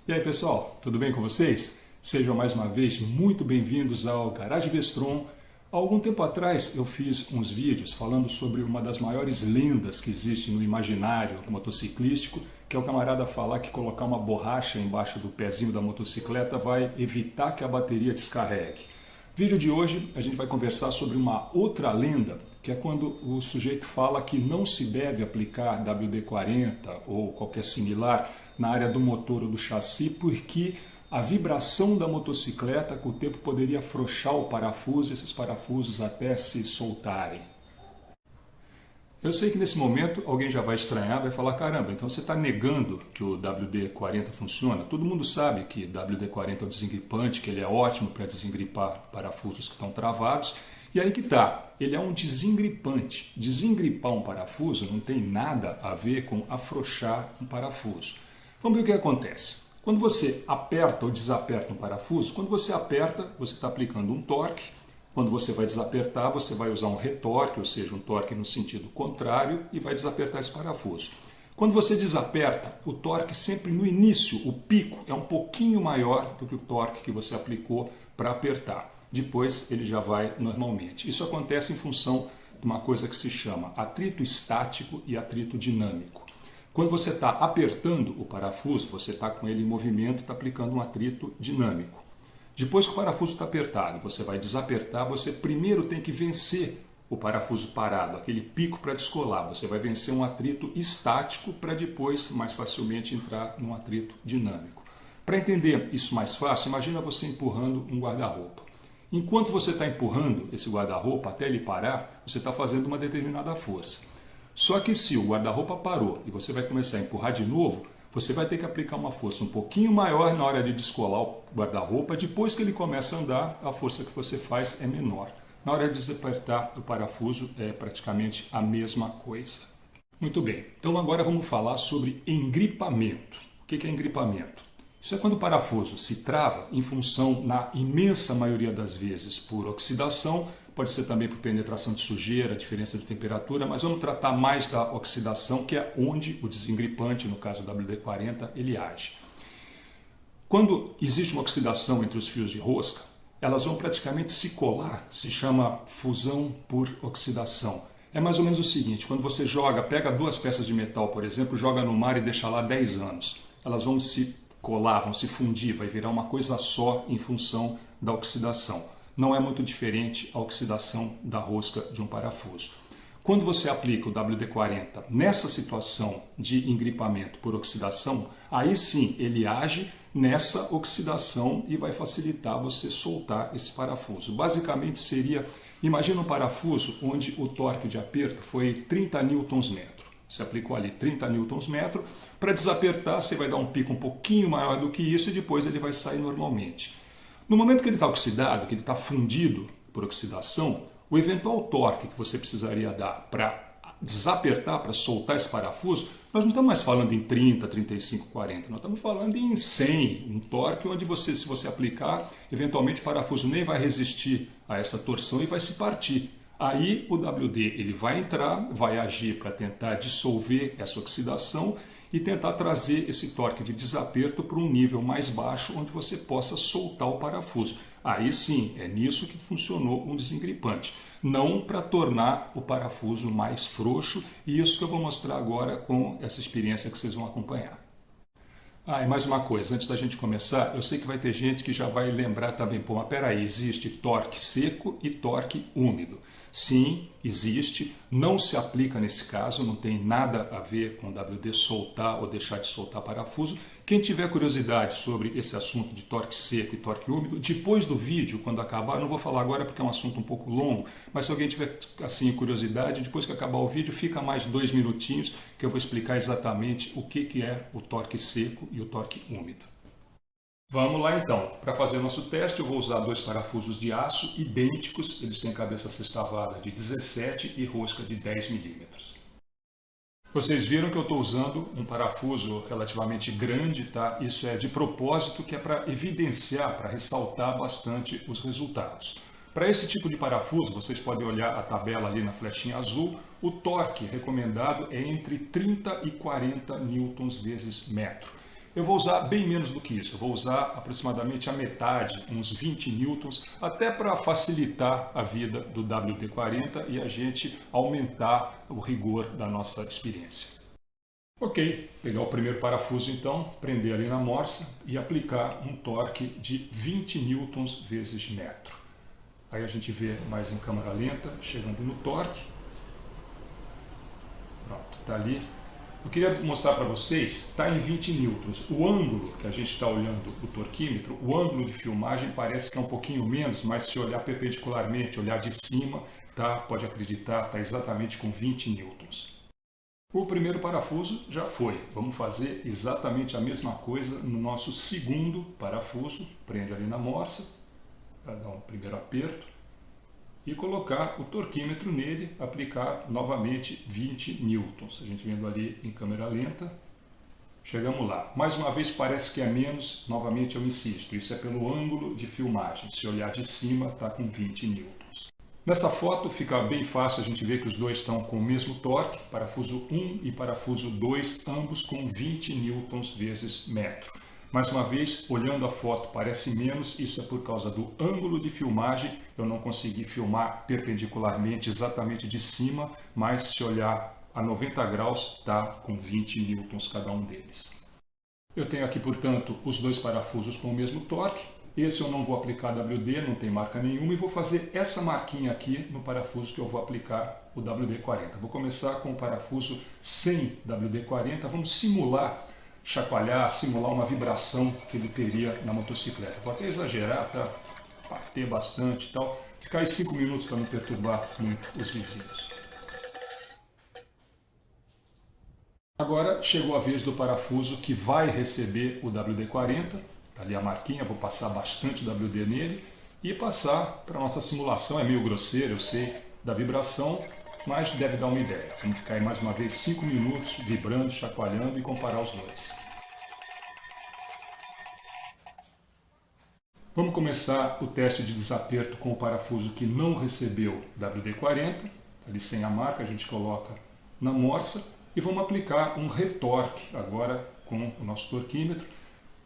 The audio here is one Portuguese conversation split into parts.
E aí pessoal, tudo bem com vocês? Sejam mais uma vez muito bem-vindos ao Garage Vestron. Há algum tempo atrás eu fiz uns vídeos falando sobre uma das maiores lendas que existe no imaginário motociclístico, que é o camarada falar que colocar uma borracha embaixo do pezinho da motocicleta vai evitar que a bateria descarregue. No vídeo de hoje a gente vai conversar sobre uma outra lenda, que é quando o sujeito fala que não se deve aplicar WD-40 ou qualquer similar na área do motor ou do chassi, porque a vibração da motocicleta com o tempo poderia afrouxar o parafuso e esses parafusos até se soltarem. Eu sei que nesse momento alguém já vai estranhar, vai falar, caramba, então você está negando que o WD-40 funciona? Todo mundo sabe que WD-40 é um desengripante, que ele é ótimo para desengripar parafusos que estão travados. E aí que tá, ele é um desengripante. Desengripar um parafuso não tem nada a ver com afrouxar um parafuso. Vamos ver o que acontece. Quando você aperta ou desaperta um parafuso, quando você aperta, você está aplicando um torque. Quando você vai desapertar, você vai usar um retorque, ou seja, um torque no sentido contrário, e vai desapertar esse parafuso. Quando você desaperta, o torque sempre no início, o pico, é um pouquinho maior do que o torque que você aplicou para apertar. Depois ele já vai normalmente. Isso acontece em função de uma coisa que se chama atrito estático e atrito dinâmico. Quando você está apertando o parafuso, você está com ele em movimento, está aplicando um atrito dinâmico. Depois que o parafuso está apertado, você vai desapertar, você primeiro tem que vencer o parafuso parado, aquele pico para descolar. Você vai vencer um atrito estático para depois, mais facilmente, entrar num atrito dinâmico. Para entender isso mais fácil, imagina você empurrando um guarda-roupa. Enquanto você está empurrando esse guarda-roupa até ele parar, você está fazendo uma determinada força. Só que se o guarda-roupa parou e você vai começar a empurrar de novo, você vai ter que aplicar uma força um pouquinho maior na hora de descolar o guarda-roupa. Depois que ele começa a andar, a força que você faz é menor. Na hora de desapertar o parafuso é praticamente a mesma coisa. Muito bem, então agora vamos falar sobre engripamento. O que é engripamento? Isso é quando o parafuso se trava em função, na imensa maioria das vezes, por oxidação, pode ser também por penetração de sujeira, diferença de temperatura, mas vamos tratar mais da oxidação, que é onde o desengripante, no caso do WD-40, ele age. Quando existe uma oxidação entre os fios de rosca, elas vão praticamente se colar, se chama fusão por oxidação. É mais ou menos o seguinte, quando você pega duas peças de metal, por exemplo, joga no mar e deixa lá 10 anos, elas vão se colar, vão se fundir, vai virar uma coisa só em função da oxidação. Não é muito diferente a oxidação da rosca de um parafuso. Quando você aplica o WD-40 nessa situação de engripamento por oxidação, aí sim ele age nessa oxidação e vai facilitar você soltar esse parafuso. Basicamente seria, imagina um parafuso onde o torque de aperto foi 30 Nm. Você aplicou ali 30 Nm, para desapertar você vai dar um pico um pouquinho maior do que isso e depois ele vai sair normalmente. No momento que ele está oxidado, que ele está fundido por oxidação, o eventual torque que você precisaria dar para desapertar, para soltar esse parafuso, nós não estamos mais falando em 30, 35, 40, nós estamos falando em 100, um torque onde você, se você aplicar, eventualmente o parafuso nem vai resistir a essa torção e vai se partir. Aí o WD ele vai entrar, vai agir para tentar dissolver essa oxidação e tentar trazer esse torque de desaperto para um nível mais baixo, onde você possa soltar o parafuso. Aí sim, é nisso que funcionou um desengripante. Não para tornar o parafuso mais frouxo, e isso que eu vou mostrar agora com essa experiência que vocês vão acompanhar. E mais uma coisa, antes da gente começar, eu sei que vai ter gente que já vai lembrar também, pô, mas peraí, existe torque seco e torque úmido. Sim, existe, não se aplica nesse caso, não tem nada a ver com WD soltar ou deixar de soltar parafuso. Quem tiver curiosidade sobre esse assunto de torque seco e torque úmido, depois do vídeo, quando acabar, não vou falar agora porque é um assunto um pouco longo, mas se alguém tiver assim curiosidade, depois que acabar o vídeo, fica mais 2 minutinhos que eu vou explicar exatamente o que é o torque seco e o torque úmido. Vamos lá então. Para fazer nosso teste eu vou usar 2 parafusos de aço idênticos, eles têm cabeça sextavada de 17 e rosca de 10 mm. Vocês viram que eu estou usando um parafuso relativamente grande, tá? Isso é de propósito, que é para evidenciar, para ressaltar bastante os resultados. Para esse tipo de parafuso, vocês podem olhar a tabela ali na flechinha azul, o torque recomendado é entre 30 e 40 newtons vezes metro. Eu vou usar bem menos do que isso, eu vou usar aproximadamente a metade, uns 20 newtons, até para facilitar a vida do WD-40 e a gente aumentar o rigor da nossa experiência. Ok, pegar o primeiro parafuso então, prender ali na morsa e aplicar um torque de 20 newtons vezes metro. Aí a gente vê mais em câmera lenta, chegando no torque. Pronto, está ali. Eu queria mostrar para vocês, está em 20 newtons. O ângulo que a gente está olhando o torquímetro, o ângulo de filmagem parece que é um pouquinho menos, mas se olhar perpendicularmente, olhar de cima, tá, pode acreditar, está exatamente com 20 newtons. O primeiro parafuso já foi. Vamos fazer exatamente a mesma coisa no nosso segundo parafuso. Prende ali na morsa, para dar um primeiro aperto. E colocar o torquímetro nele, aplicar novamente 20 newtons. A gente vendo ali em câmera lenta. Chegamos lá. Mais uma vez parece que é menos, novamente eu insisto, isso é pelo ângulo de filmagem. Se olhar de cima, está com 20 newtons. Nessa foto fica bem fácil a gente ver que os dois estão com o mesmo torque, parafuso 1 e parafuso 2, ambos com 20 newtons vezes metro. Mais uma vez, olhando a foto parece menos, isso é por causa do ângulo de filmagem, eu não consegui filmar perpendicularmente exatamente de cima, mas se olhar a 90 graus está com 20 newtons cada um deles. Eu tenho aqui, portanto, os dois parafusos com o mesmo torque. Esse eu não vou aplicar WD, não tem marca nenhuma, e vou fazer essa marquinha aqui no parafuso que eu vou aplicar o WD-40. Vou começar com o parafuso sem WD-40, vamos simular, chacoalhar, simular uma vibração que ele teria na motocicleta. Vou até exagerar, tá? Bater bastante e tal. Ficar aí 5 minutos para não perturbar muito os vizinhos. Agora chegou a vez do parafuso que vai receber o WD-40. Ali a marquinha, vou passar bastante WD nele e passar para a nossa simulação. É meio grosseiro, eu sei, da vibração, mas deve dar uma ideia. Vamos ficar aí mais uma vez 5 minutos vibrando, chacoalhando e comparar os dois. Vamos começar o teste de desaperto com o parafuso que não recebeu WD-40. Ali sem a marca, a gente coloca na morsa e vamos aplicar um retorque agora com o nosso torquímetro.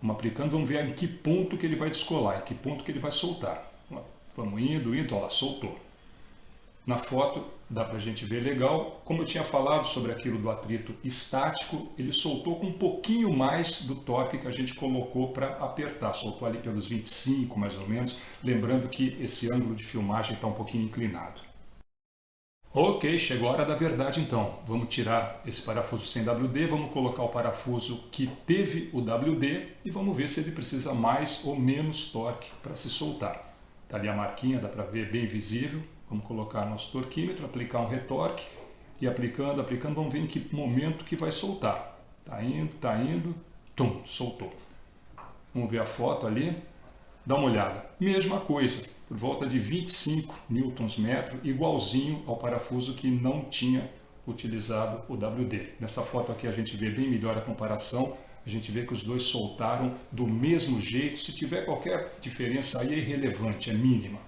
Vamos aplicando, vamos ver em que ponto que ele vai descolar, em que ponto que ele vai soltar. Vamos indo, olha lá, soltou. Na foto dá para a gente ver legal, como eu tinha falado sobre aquilo do atrito estático, ele soltou com um pouquinho mais do torque que a gente colocou para apertar, soltou ali pelos 25 mais ou menos, lembrando que esse ângulo de filmagem está um pouquinho inclinado. Ok, chegou a hora da verdade então. Vamos tirar esse parafuso sem WD, vamos colocar o parafuso que teve o WD e vamos ver se ele precisa mais ou menos torque para se soltar. Está ali a marquinha, dá para ver bem visível. Vamos colocar nosso torquímetro, aplicar um retorque e aplicando, vamos ver em que momento que vai soltar. Está indo, tum, soltou. Vamos ver a foto ali. Dá uma olhada. Mesma coisa, por volta de 25 newtons-metro, igualzinho ao parafuso que não tinha utilizado o WD. Nessa foto aqui a gente vê bem melhor a comparação. A gente vê que os dois soltaram do mesmo jeito. Se tiver qualquer diferença aí é irrelevante, é mínima.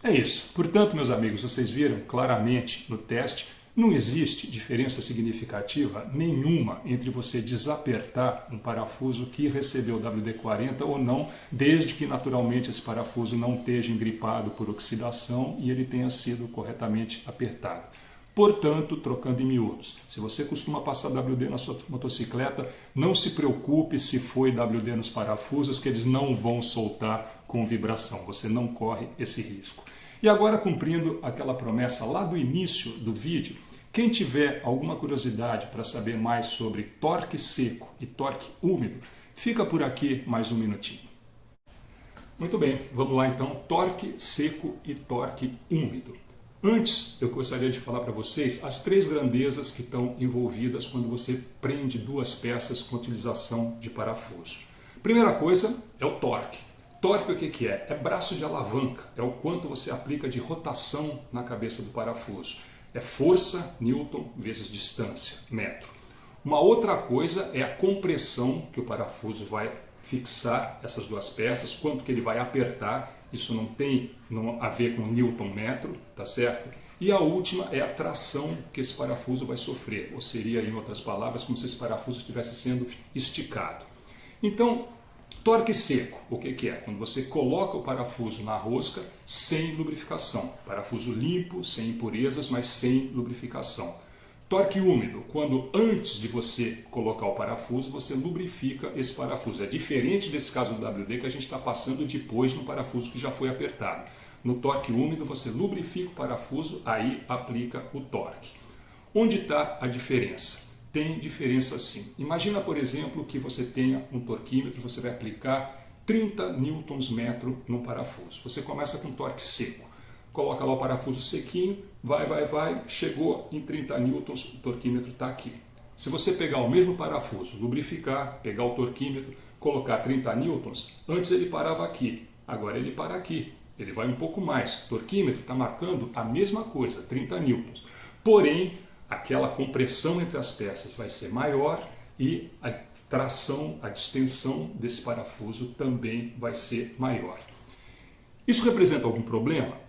É isso. Portanto, meus amigos, vocês viram claramente no teste, não existe diferença significativa nenhuma entre você desapertar um parafuso que recebeu WD-40 ou não, desde que naturalmente esse parafuso não esteja engripado por oxidação e ele tenha sido corretamente apertado. Portanto, trocando em miúdos, se você costuma passar WD na sua motocicleta, não se preocupe se foi WD nos parafusos, que eles não vão soltar com vibração, você não corre esse risco. E agora, cumprindo aquela promessa lá do início do vídeo, quem tiver alguma curiosidade para saber mais sobre torque seco e torque úmido, fica por aqui mais um minutinho. Muito bem, vamos lá então, torque seco e torque úmido. Antes, eu gostaria de falar para vocês as 3 grandezas que estão envolvidas quando você prende 2 peças com utilização de parafuso. Primeira coisa é o torque. Torque o que é? É braço de alavanca, é o quanto você aplica de rotação na cabeça do parafuso. É força, newton, vezes distância, metro. Uma outra coisa é a compressão que o parafuso vai fixar essas 2 peças, quanto que ele vai apertar. Isso não tem a ver com newton metro, tá certo? E a última é a tração que esse parafuso vai sofrer, ou seria, em outras palavras, como se esse parafuso estivesse sendo esticado. Então, torque seco, o que é? Quando você coloca o parafuso na rosca sem lubrificação. Parafuso limpo, sem impurezas, mas sem lubrificação. Torque úmido, quando antes de você colocar o parafuso, você lubrifica esse parafuso. É diferente desse caso do WD que a gente está passando depois no parafuso que já foi apertado. No torque úmido, você lubrifica o parafuso, aí aplica o torque. Onde está a diferença? Tem diferença sim. Imagina, por exemplo, que você tenha um torquímetro, você vai aplicar 30 Nm no parafuso. Você começa com torque seco. Coloca lá o parafuso sequinho, vai, chegou em 30 newtons, o torquímetro está aqui. Se você pegar o mesmo parafuso, lubrificar, pegar o torquímetro, colocar 30 newtons, antes ele parava aqui, agora ele para aqui. Ele vai um pouco mais. O torquímetro está marcando a mesma coisa, 30 newtons. Porém, aquela compressão entre as peças vai ser maior e a tração, a distensão desse parafuso também vai ser maior. Isso representa algum problema?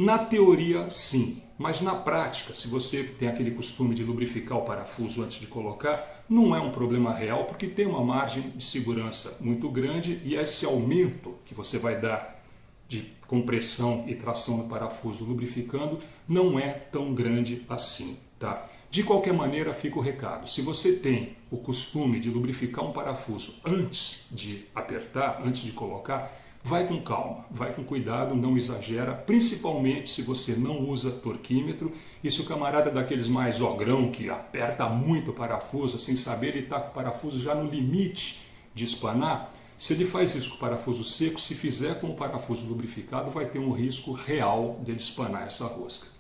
Na teoria, sim. Mas na prática, se você tem aquele costume de lubrificar o parafuso antes de colocar, não é um problema real, porque tem uma margem de segurança muito grande e esse aumento que você vai dar de compressão e tração no parafuso lubrificando não é tão grande assim, tá? De qualquer maneira, fica o recado. Se você tem o costume de lubrificar um parafuso antes de apertar, antes de colocar, vai com calma, vai com cuidado, não exagera, principalmente se você não usa torquímetro. E se o camarada é daqueles mais ogrão, que aperta muito o parafuso, sem saber, ele está com o parafuso já no limite de espanar. Se ele faz isso com o parafuso seco, se fizer com o parafuso lubrificado, vai ter um risco real de espanar essa rosca.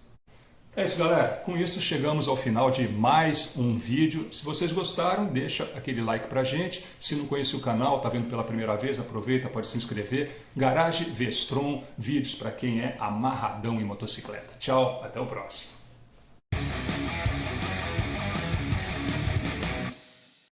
É isso, galera. Com isso chegamos ao final de mais um vídeo. Se vocês gostaram, deixa aquele like pra gente. Se não conhece o canal, está vendo pela primeira vez, aproveita, pode se inscrever. Garage Vestron, vídeos para quem é amarradão em motocicleta. Tchau, até o próximo.